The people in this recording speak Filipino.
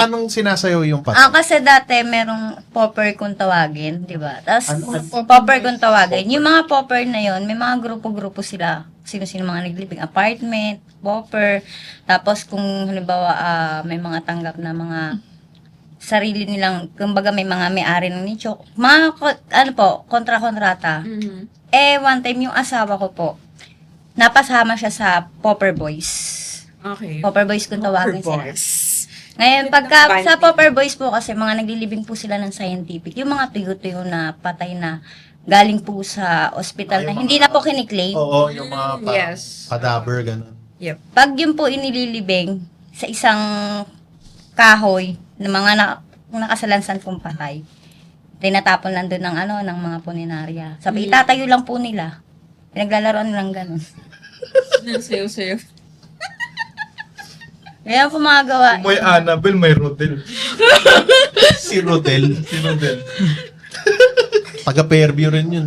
Anong sinasayaw yung patay? Kasi dati merong popper kung tawagin, di ba? Tapos, Ano? popper kung tawagin. Yung mga popper na yon, may mga grupo-grupo sila. Sino-sino mga naglibing apartment, popper. Tapos, kung halimbawa, may mga tanggap na mga sarili nilang, kumbaga may mga may-ari ng nicho. Mga, kontra-kontrata. One time yung asawa ko po, napasama siya sa Popper Boys. Okay. Popper Boys kung tawagin sila. Boys. Ngayon, Ganda pagka ng sa banding. Popper Boys po kasi, mga naglilibing po sila ng scientific. Yung mga tuyo-tuyo na patay na galing po sa ospital na Yung hindi mga- na po kiniklaim. Oo, yung mga Yes. cadaver, ganun. Yep. Pag yun po inililibing sa isang kahoy na mga nakasalansan pong patay, tinatapon lang doon ng mga puninarya. Sabi, itatayo lang po nila. Pinaglalaroan lang ganun. Sayo-sayo. Kaya po mga gawa. Kung may Annabelle, may Rodel. Si Rodel. Si Rodel. Taga Fairview rin yun.